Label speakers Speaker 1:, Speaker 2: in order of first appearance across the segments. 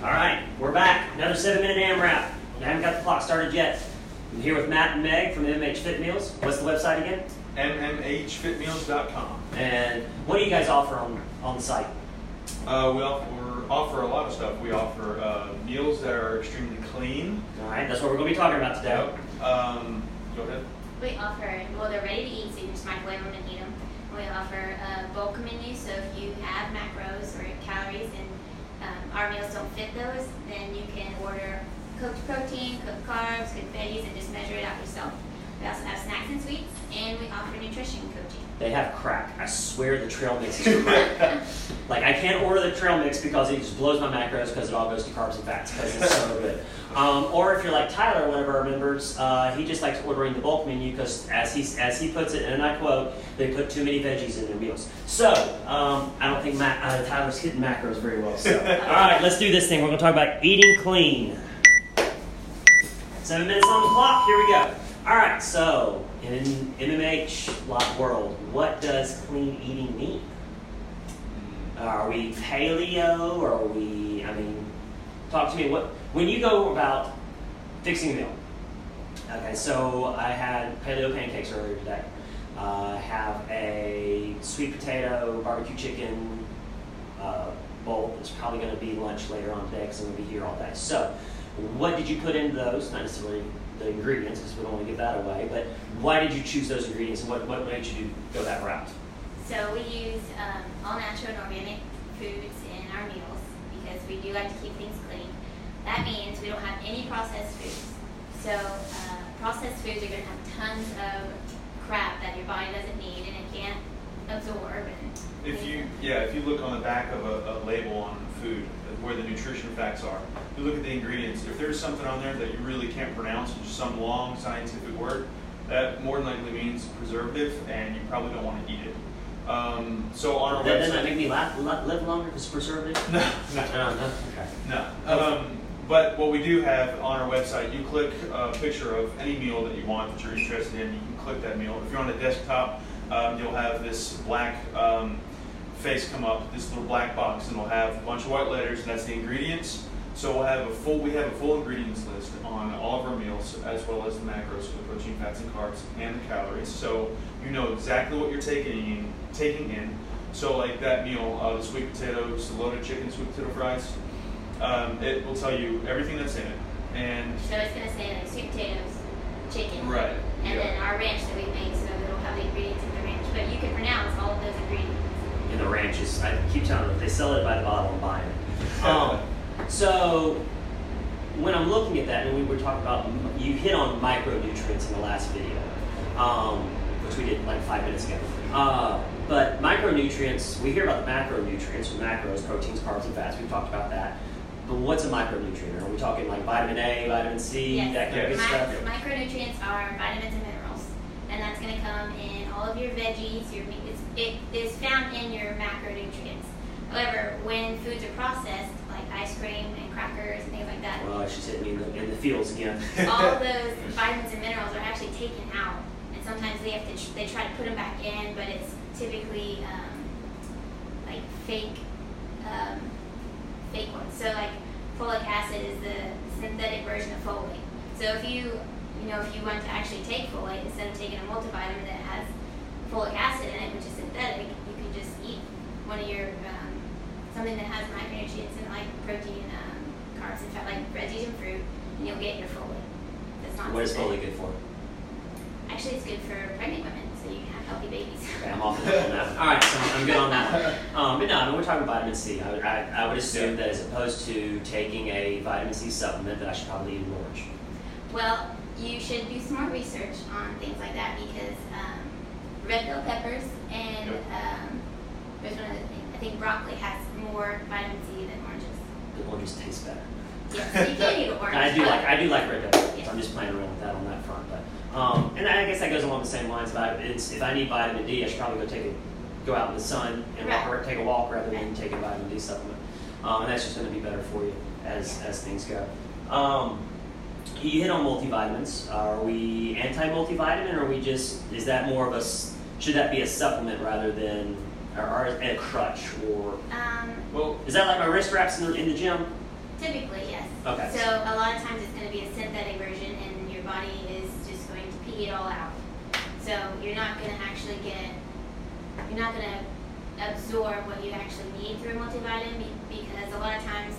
Speaker 1: All right, we're back. Another 7-minute AMRAP. I haven't got the clock started yet. I'm here with Matt and Meg from MMH FitMeals. What's the website again?
Speaker 2: MMHFitMeals.com.
Speaker 1: And what do you guys offer on the site?
Speaker 2: We offer a lot of stuff. We offer meals that are extremely clean.
Speaker 1: All right, that's what we're going to be talking about today.
Speaker 2: Yep. Go ahead.
Speaker 3: We offer, well, they're ready to eat, so you just microwave them and eat them. We offer a bulk menu, so if you have macros or calories and our meals don't fit those, then you can order cooked protein, cooked carbs, cooked veggies, and just measure it out yourself. We also have snacks and sweets, and we offer nutrition coaching.
Speaker 1: They have crack. I swear the trail mix is crack. Like, I can't order the trail mix because it just blows my macros because it all goes to carbs and fats because it's so good. Or if you're like Tyler, one of our members, he just likes ordering the bulk menu because, as he puts it, and I quote, they put too many veggies in their meals. So, I don't think Tyler's hitting macros very well. So, all right, let's do this thing. We're going to talk about eating clean. 7 minutes on the clock. Here we go. All right, so in MMH world, what does clean eating mean? Are we paleo, or are we, talk to me. When you go about fixing a meal, okay, so I had paleo pancakes earlier today. I have a sweet potato, barbecue chicken bowl. It's probably going to be lunch later on today because I'm going to be here all day. So what did you put into those? Not necessarily the ingredients, because we don't want to give that away, but why did you choose those ingredients, and what made you go that route?
Speaker 3: So we use all natural and organic foods in our meals because we do like to keep things clean. That means we don't have any processed foods. So processed foods are going to have tons of crap that your body doesn't need and it can't absorb. And
Speaker 2: If you look on the back of a label on food, where the nutrition facts are, you look at the ingredients. If there's something on there that you really can't pronounce, just some long scientific word, that more than likely means preservative, and you probably don't want to eat it. So on our website,
Speaker 1: doesn't that make me live longer because it's preservative?
Speaker 2: No.
Speaker 1: Okay.
Speaker 2: No. But what we do have on our website, you click a picture of any meal that you want that you're interested in. You can click that meal. If you're on a desktop, you'll have this black face come up, this little black box, and it'll have a bunch of white letters, and that's the ingredients. So we have a full ingredients list on all of our meals, as well as the macros for the protein, fats, and carbs, and the calories. So you know exactly what you're taking in. So like that meal, the sweet potatoes, the loaded chicken, sweet potato fries, it will tell you everything that's in it. And
Speaker 3: so it's going to say like sweet potatoes, chicken,
Speaker 2: right,
Speaker 3: and then our ranch that we make, so it'll have the ingredients in the ranch. But you can pronounce all of those ingredients.
Speaker 1: In the ranch is, I keep telling them, they sell it by the bottle and buy it. So when I'm looking at that, and we were talking about, you hit on micronutrients in the last video, which we did like 5 minutes ago. But micronutrients, we hear about the macronutrients, or macros, proteins, carbs, and fats. We've talked about that. But what's a micronutrient? Are we talking like vitamin A, vitamin C,
Speaker 3: yes.
Speaker 1: that kind of good stuff?
Speaker 3: Micronutrients are vitamins and minerals, and that's going to come in all of your veggies, your meat. It is found in your macronutrients. However, when foods are processed, like ice cream and crackers and things like that,
Speaker 1: well, she's hitting me in the fields again.
Speaker 3: all of those vitamins and minerals are actually taken out, and sometimes they try to put them back in, but it's typically like fake ones. So like folic acid is the synthetic version of folate. So if you want to actually take folate, instead of taking a multivitamin that has folic acid in it, which is synthetic, you can just eat one of your something that has micronutrients in, like protein, carbs, and fat, like veggies and fruit, and you'll get your folate. That's not.
Speaker 1: What is folate good for?
Speaker 3: Actually, it's good for pregnant women, so you can have healthy babies.
Speaker 1: Okay, I'm off the hook on that. All right, so I'm good on that. But no, we're talking vitamin C. I would assume that as opposed to taking a vitamin C supplement, that I should probably eat an orange.
Speaker 3: Well, you should do some more research on things like that because red bell peppers and there's one other thing. I think broccoli has more vitamin C than oranges.
Speaker 1: The oranges taste better.
Speaker 3: Yes, so you can eat an orange.
Speaker 1: I do like red pepper.
Speaker 3: Yeah.
Speaker 1: I'm just playing around with that on that front. But and I guess that goes along the same lines. If I need vitamin D, I should probably go out in the sun and take a walk rather than take a vitamin D supplement. And that's just going to be better for you as things go. You hit on multivitamins. Are we anti-multivitamin, or is that more of a, should that be a supplement rather than, or a crutch, or,
Speaker 2: well,
Speaker 1: is that like my wrist wraps in the gym?
Speaker 3: Typically, yes.
Speaker 1: Okay.
Speaker 3: So a lot of times it's going to be a synthetic version, and your body is just going to pee it all out. So you're not going to absorb what you actually need through a multivitamin, because a lot of times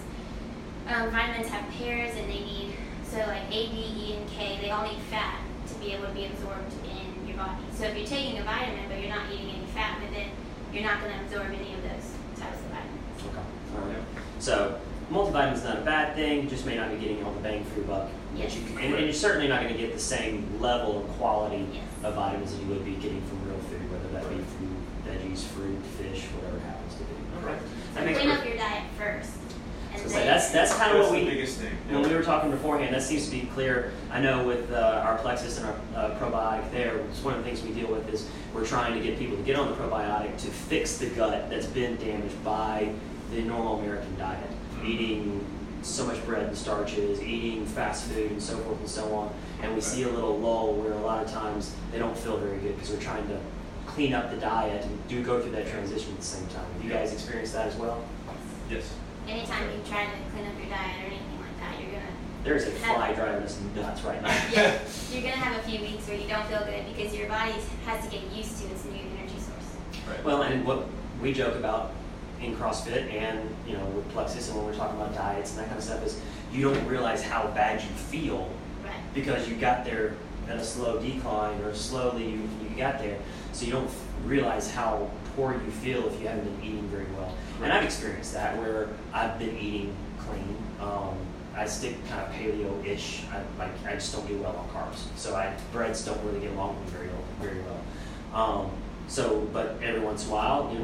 Speaker 3: vitamins have pairs, and they need, so like A, D, E, and K, they all need fat to be able to be absorbed in your body. So if you're taking a vitamin but you're not eating any fat with it, you're not going to absorb any of those types of vitamins.
Speaker 1: Okay. All right. So multivitamin's not a bad thing. You just may not be getting all the bang for your buck.
Speaker 3: Yes.
Speaker 1: And you're certainly not going to get the same level of quality
Speaker 3: Yes.
Speaker 1: of vitamins that you would be getting from real food, whether that be from veggies, fruit, fish, whatever it happens to be. Okay. That makes
Speaker 3: Clean
Speaker 1: perfect-
Speaker 3: up your diet first. And
Speaker 1: So
Speaker 3: then
Speaker 1: that's kind of what
Speaker 2: the
Speaker 1: we,
Speaker 2: biggest thing.
Speaker 1: when we were talking beforehand, that seems to be clear. I know with our Plexus and our probiotic there, it's one of the things we deal with is we're trying to get people to get on the probiotic to fix the gut that's been damaged by the normal American diet. Eating so much bread and starches, eating fast food and so forth and so on. And we see a little lull where a lot of times they don't feel very good because we're trying to clean up the diet and do go through that transition at the same time. Have you guys experienced that as well?
Speaker 2: Yes.
Speaker 3: anytime you try to clean up your diet or anything like that, you're gonna
Speaker 1: There's a fly driving us nuts right now.
Speaker 3: yeah, you're gonna have a few weeks where you don't feel good because your body has to get used to its new energy source.
Speaker 2: Right.
Speaker 1: Well, and what we joke about in CrossFit and with Plexus and when we're talking about diets and that kind of stuff is you don't realize how bad you feel
Speaker 3: Right.
Speaker 1: because you got there at a slow decline or slowly you got there, so you don't realize how poor you feel if you haven't been eating very well. And I've experienced that where I've been eating clean. I stick kind of paleo-ish. I just don't do well on carbs, so breads don't really get along with me very well. But every once in a while,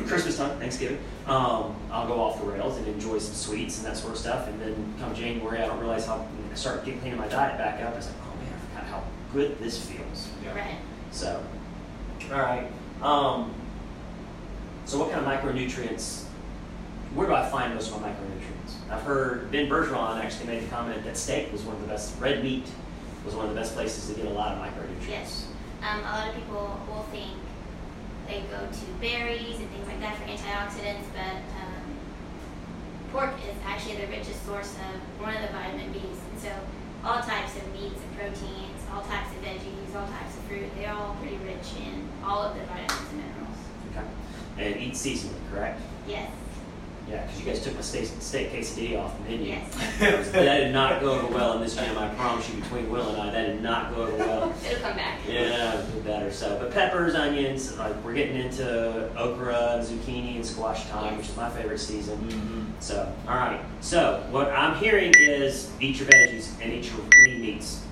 Speaker 1: Christmas time, Thanksgiving, I'll go off the rails and enjoy some sweets and that sort of stuff. And then come January, I don't realize how I start cleaning my diet back up. It's like, oh man, I forgot how good this feels.
Speaker 2: Yeah.
Speaker 3: Right.
Speaker 1: So, all right. So what kind of micronutrients? Where do I find most of my micronutrients? I've heard Ben Bergeron actually made the comment that steak was one of the best. Red meat was one of the best places to get a lot of micronutrients.
Speaker 3: Yes. A lot of people will think they go to berries and things like that for antioxidants, but pork is actually the richest source of one of the vitamin B's. And so all types of meats and proteins, all types of veggies, all types of fruit, they're all pretty rich in all of the vitamins and minerals.
Speaker 1: Okay. And eat seasonally, correct?
Speaker 3: Yes.
Speaker 1: Yeah, because you guys took my steak quesadilla off the menu.
Speaker 3: Yes.
Speaker 1: That did not go over well in this gym, I promise you, between Will and I, that did not go over well.
Speaker 3: It'll come back.
Speaker 1: Yeah, better so. But peppers, onions, like we're getting into okra, zucchini, and squash time,
Speaker 3: Yes.
Speaker 1: which is my favorite season.
Speaker 2: Mm-hmm.
Speaker 1: So, all right. So, what I'm hearing is eat your veggies and eat your lean meats.